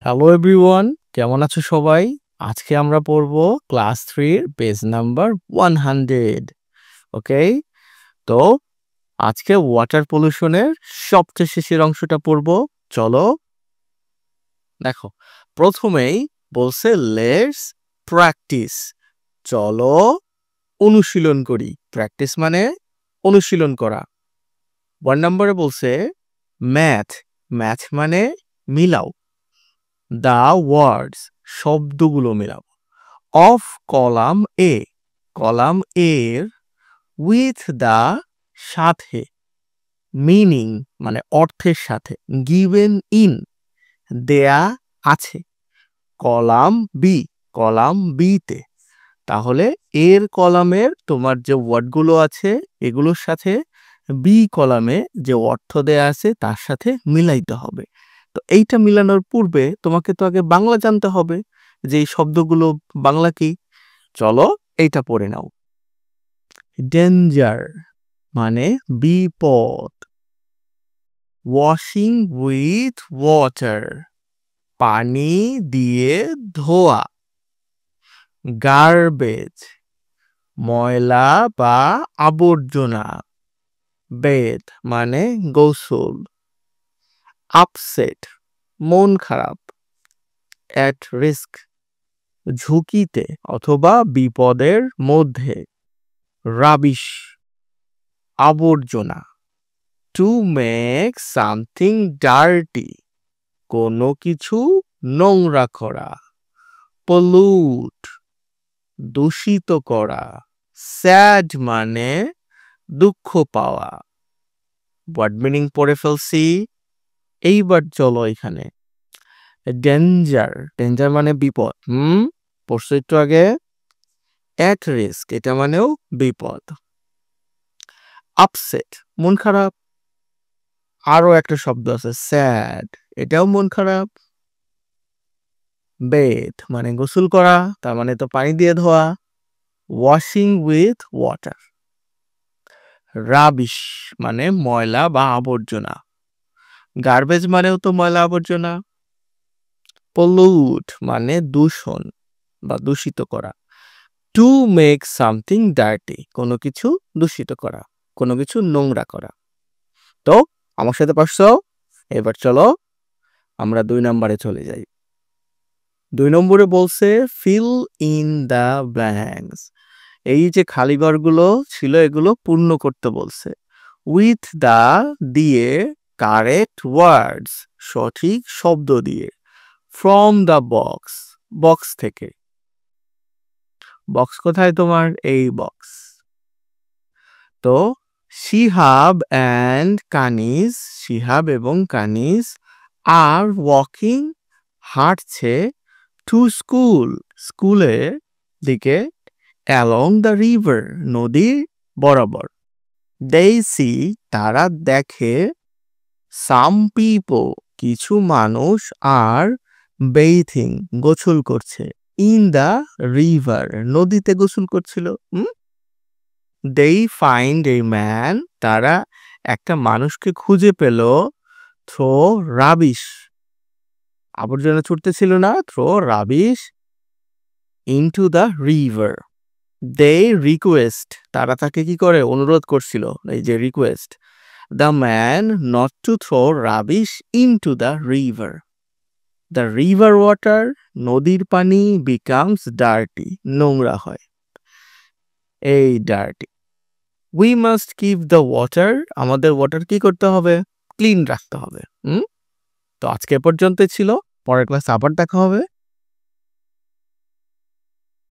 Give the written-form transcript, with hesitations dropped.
Hello everyone, কেমন আছো সবাই? আজকে আমরা পড়ব ক্লাস 3 এর পেজ নাম্বার 100। ওকে, তো আজকে ওয়াটার পলিউশনের সবচেয়ে শেষের অংশটা পড়ব। চলো দেখো, প্রথমেই বলছে লেটস প্র্যাকটিস। চলো অনুশীলন করি। প্র্যাকটিস মানে অনুশীলন করা। 1 নম্বরে বলছে ম্যাথ। ম্যাথ মানে মিলাও। দ্য ওয়ার্ডস শব্দগুলো মেলাও অফ কলাম এ, কলাম এর উইথ দ্য সাথে, মিনিং মানে অর্থের সাথে, গিভেন ইন দেয়া আছে, কলাম বি, কলাম বিতে। তাহলে এর কলামের তোমার যে ওয়ার্ডগুলো আছে এগুলোর সাথে বি কলামে যে অর্থ দেয়া আছে তার সাথে মিলাইতে হবে। তো এইটা মিলানোর পূর্বে তোমাকে তো আগে বাংলা জানতে হবে যে এই শব্দগুলো বাংলা কি। চলো এইটা পড়ে নাও। ডেঞ্জার মানে বিপদ। ওয়াশিং উইথ ওয়াটার পানি দিয়ে ধোয়া। গার্বেজ ময়লা বা আবর্জনা। বেদ মানে গোসল। আপসেট মন খারাপ। অ্যাট রিস্ক ঝুঁকিতে অথবা বিপদের মধ্যে। রাবিশ আবর্জনা। টু মেক সামথিং ডার্টি কোনো কিছু নোংরা করা। পলুট দূষিত করা। স্যাড মানে দুঃখ পাওয়া। ওয়ার্ড মিনিং পড়ে ফেলছি। এইবার চলো এখানে ডেঞ্জার, ডেঞ্জার মানে বিপদ। পড়ছো একটু আগে। অ্যাট রিস্ক এটা মানেও বিপদ। আপসেট মন খারাপ। আরো একটা শব্দ আছে স্যাড, এটাও মন খারাপ। বেথ মানে গোসল করা, তার মানে তো পানি দিয়ে ধোয়া। Washing with water. রাবিশ মানে ময়লা বা আবর্জনা। গার্বেজ মানেও তো ময়লা আবর্জনা। পলুট মানে দূষণ বা দূষিত করা। টু মেক সামথিং ডার্টি কোনো কিছু দূষিত করা, কোনো কিছু নোংরা করা। তো আমার সাথে পারছো? এবার চলো আমরা 2 নম্বরে চলে যাই। 2 নম্বরে বলছে ফিল ইন দ্য ব্ল্যাঙ্কস। এই যে খালি ঘরগুলো ছিল এগুলো পূর্ণ করতে বলছে। উইথ দ্য দিয়ে, কারেক্ট ওয়ার্ডস সঠিক শব্দ দিয়ে। ফ্রম দ্য বক্স বক্স থেকে। বক্স কোথায় তোমার? এই বক্স। তো শিহাব অ্যান্ড কানিজ, শিহাব এবং কানিজ আর ওয়াকিং হাঁটছে টু স্কুল স্কুলের দিকে। অ্যালং দ্য রিভার নদীর বরাবর। they see তারা দেখে সাম পিপল কিছু মানুষ আর বেথিং গোসল করছে। ইন দ্য রিভার নদীতে গোসল করছিল। they find a man তারা একটা মানুষকে খুঁজে পেল। থ্রো রাবিশ আবর্জনা ছুটতেছিল না, throw rubbish into the river. they request তারা তাকে কি করে? অনুরোধ করছিল, এই যে request. The man not to throw rubbish into the river. The river water নদীর পানি বিকামস ডার্টি নোংরা হয়। এই dirty. We must keep the water আমাদের ওয়াটার কি করতে হবে? ক্লিন রাখতে হবে। তো আজকে পর্যন্ত ছিল, পরের ক্লাস আবার দেখা হবে।